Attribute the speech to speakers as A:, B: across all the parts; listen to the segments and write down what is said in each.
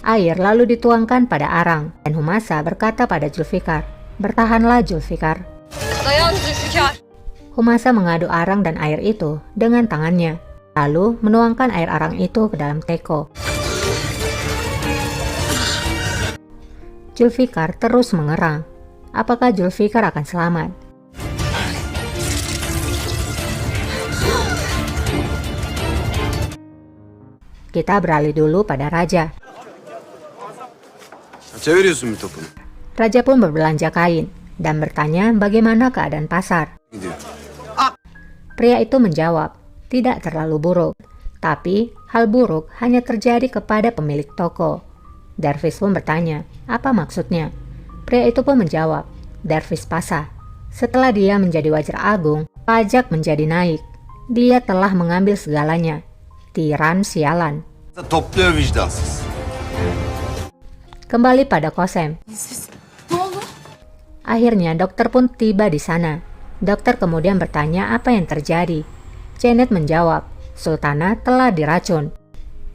A: Air lalu dituangkan pada arang, dan Humasa berkata pada Zulfikar, "Bertahanlah Zulfikar."
B: Dayan Zülfikar.
A: Humasa mengadu arang dan air itu dengan tangannya, lalu menuangkan air arang itu ke dalam teko. Zulfikar terus mengerang. Apakah Zulfikar akan selamat? Kita beralih dulu pada Raja.
C: Çeviriyorsun bir topunu.
A: Raja pun berbelanja kain dan bertanya bagaimana keadaan pasar.
C: Gidiyor.
A: Pria itu menjawab, tidak terlalu buruk, tapi hal buruk hanya terjadi kepada pemilik toko. Dervis pun bertanya, apa maksudnya? Pria itu pun menjawab, Dervis pasar. Setelah dia menjadi wajar agung, pajak menjadi naik. Dia telah mengambil segalanya. Tiran sialan.
C: Topluyor vicdansız.
A: Kembali pada Kosem.
B: Ne oldu?
A: Akhirnya dokter pun tiba di sana. Dokter kemudian bertanya apa yang terjadi. Janet menjawab, Sultana telah diracun.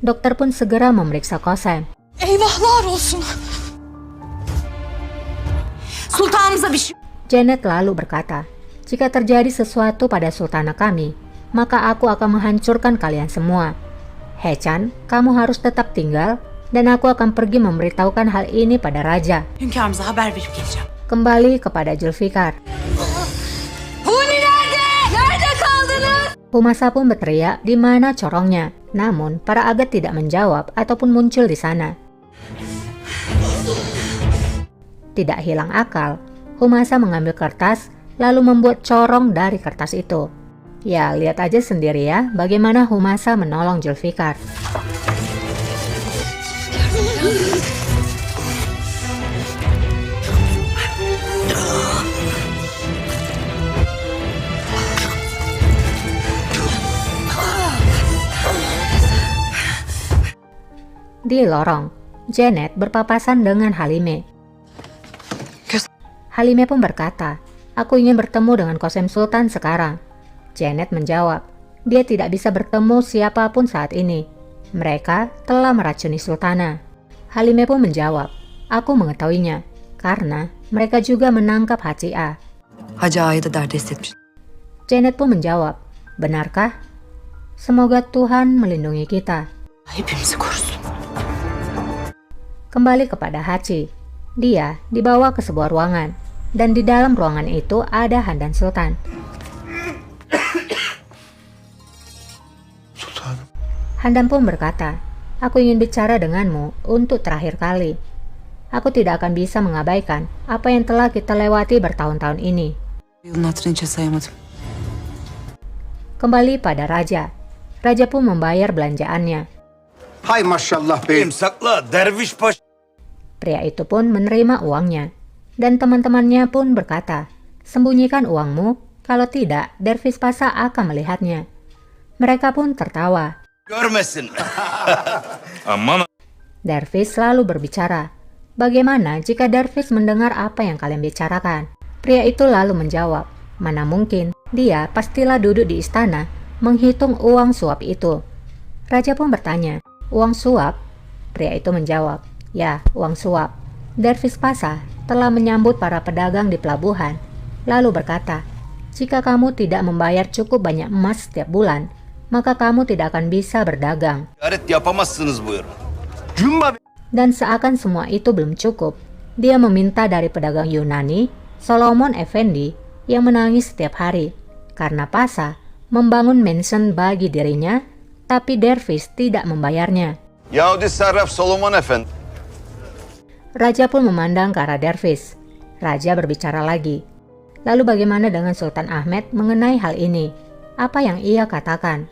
A: Dokter pun segera memeriksa Kosem.
B: Eyvahlar olsun. Sultanımıza bir şey.
A: Janet lalu berkata, jika terjadi sesuatu pada sultana kami, maka aku akan menghancurkan kalian semua. Hechan, kamu harus tetap tinggal, dan aku akan pergi memberitahukan hal ini pada raja.
B: Hünkârımıza haber verip geleceğim.
A: Kembali kepada Zulfikar.
B: Huni nerede? Nerede kaldınız?
A: Humasa pun berteriak di mana corongnya, namun para agat tidak menjawab ataupun muncul di sana. Tidak hilang akal, Humasa mengambil kertas lalu membuat corong dari kertas itu. Ya, lihat aja sendiri ya bagaimana Humasa menolong Zulfikar. Di lorong, Janet berpapasan dengan Halime. Halime pun berkata, aku ingin bertemu dengan Kosem Sultan sekarang. Janet menjawab, dia tidak bisa bertemu siapapun saat ini. Mereka telah meracuni Sultana. Halime pun menjawab, aku mengetahuinya, karena mereka juga menangkap Hacia.
D: Hacı Ağa'yı da derdest etmiş.
A: Janet pun menjawab, benarkah? Semoga Tuhan melindungi kita.
D: Hepimizi korusun.
A: Kembali kepada Haci. Dia dibawa ke sebuah ruangan, dan di dalam ruangan itu ada Handan Sultan.
C: Sultanım.
A: Handan pun berkata, aku ingin bicara denganmu untuk terakhir kali. Aku tidak akan bisa mengabaikan apa yang telah kita lewati bertahun-tahun ini.
D: Yılın hatırını hiç sayamadım.
A: Kembali pada Raja. Raja pun membayar belanjaannya.
C: Hay maşallah beyim. Sakla derviş paşa.
A: Pria itu pun menerima uangnya. Dan teman-temannya pun berkata, sembunyikan uangmu, kalau tidak Dervis Pasa akan melihatnya. Mereka pun tertawa.
C: Görmesin.
E: Aman.
A: Dervis lalu berbicara, bagaimana jika Dervis mendengar apa yang kalian bicarakan? Pria itu lalu menjawab, mana mungkin, dia pastilah duduk di istana menghitung uang suap itu. Raja pun bertanya, uang suap? Pria itu menjawab, ya, uang suap. Dervis Pasa telah menyambut para pedagang di pelabuhan, lalu berkata, jika kamu tidak membayar cukup banyak emas setiap bulan, maka kamu tidak akan bisa berdagang.
C: Ticaret yapamazsınız buyurun. Cumba.
A: Dan seakan semua itu belum cukup, dia meminta dari pedagang Yunani, Solomon Effendi, yang menangis setiap hari, karena Pasa membangun mansion bagi dirinya, tapi Dervis tidak membayarnya.
C: Yahudi Sarraf Solomon Efendi.
A: Raja pun memandang ke arah Dervis. Raja berbicara lagi. Lalu bagaimana dengan Sultan Ahmed mengenai hal ini? Apa yang ia katakan?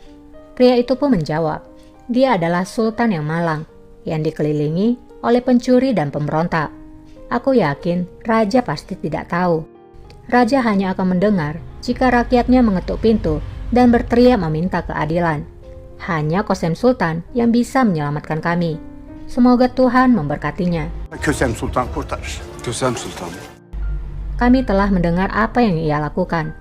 A: Pria itu pun menjawab, dia adalah sultan yang malang, yang dikelilingi oleh pencuri dan pemberontak. Aku yakin raja pasti tidak tahu. Raja hanya akan mendengar jika rakyatnya mengetuk pintu dan berteriak meminta keadilan. Hanya Kosem Sultan yang bisa menyelamatkan kami. Semoga Tuhan memberkatinya.
C: Kösem Sultan kurtarır. Kösem Sultan.
A: Kami telah mendengar apa yang ia lakukan.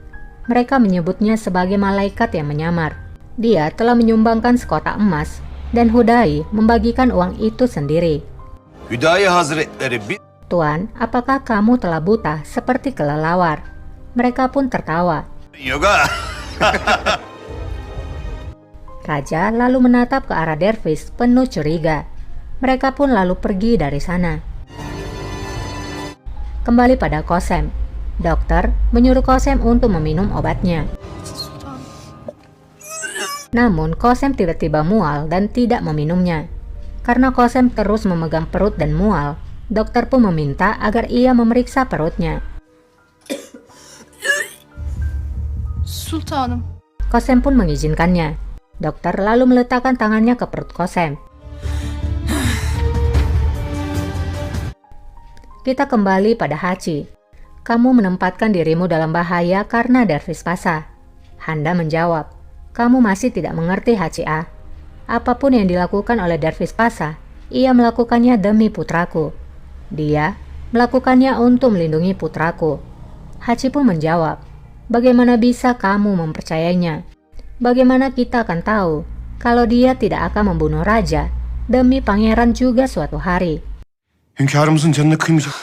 A: Mereka menyebutnya sebagai malaikat yang menyamar. Dia telah menyumbangkan sekotak emas, dan Hudai membagikan uang itu sendiri.
C: Hüdayi Hazretleri bir...
A: Tuan, apakah kamu telah buta seperti kelelawar? Mereka pun tertawa.
C: Yoga.
A: Raja lalu menatap ke arah dervis penuh curiga. Mereka pun lalu pergi dari sana. Kembali pada Kosem. Dokter menyuruh Kosem untuk meminum obatnya. Namun Kosem tiba-tiba mual dan tidak meminumnya. Karena Kosem terus memegang perut dan mual, dokter pun meminta agar ia memeriksa perutnya.
B: Sultanım.
A: Kosem pun mengizinkannya. Dokter lalu meletakkan tangannya ke perut Kosem. Kita kembali pada Hachi. Kamu menempatkan dirimu dalam bahaya karena dervis pasah. Handa menjawab, kamu masih tidak mengerti Hachi-ah. Apapun yang dilakukan oleh dervis pasah, ia melakukannya demi putraku. Dia melakukannya untuk melindungi putraku. Hachi pun menjawab, bagaimana bisa kamu mempercayainya? Bagaimana kita akan tahu kalau dia tidak akan membunuh raja demi pangeran juga suatu hari?
C: Hünkârımızın canını kıymayacak.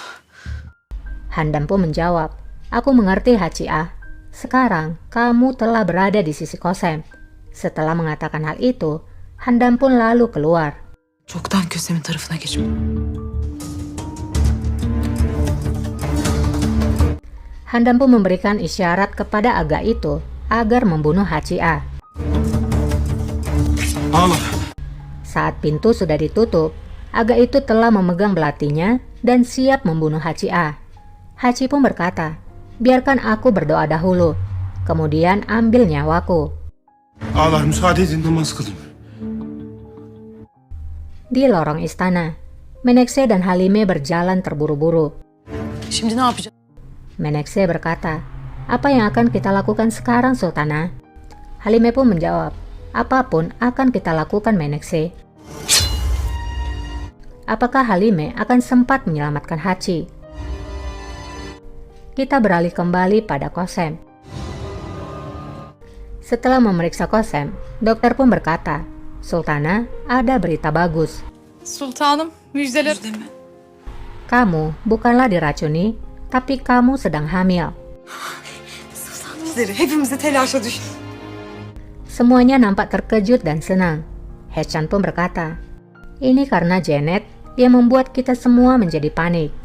A: Handam pun menjawab, aku mengerti Hachi-ah. Sekarang kamu telah berada di sisi Kosem. Setelah mengatakan hal itu, Handam pun lalu keluar.
D: Çoktan Kösem'in tarafına geçmiş.
A: Handam pun memberikan isyarat kepada Aga itu agar membunuh Hachi-ah.
C: Ağlar.
A: Saat pintu sudah ditutup, Aga itu telah memegang belatinya dan siap membunuh Hachi-ah. Hachi pun berkata, biarkan aku berdoa dahulu, kemudian ambil nyawaku.
C: Ağlar müsaade edin namaz kılayım.
A: Di lorong istana, Menekse dan Halime berjalan terburu-buru.
D: Şimdi ne yapacağız?
A: Menekse berkata, apa yang akan kita lakukan sekarang, Sultana? Halime pun menjawab, apapun akan kita lakukan, Menekse. Apakah Halime akan sempat menyelamatkan Hachi? Kita beralih kembali pada Kosem. Setelah memeriksa Kosem, dokter pun berkata, Sultana, ada berita bagus.
B: Sultanım, müjdeler.
A: Kamu bukanlah diracuni, tapi kamu sedang hamil.
D: Hepimizi telaşa düş.
A: Semuanya nampak terkejut dan senang. Hechan pun berkata, ini karena Janet yang membuat kita semua menjadi panik.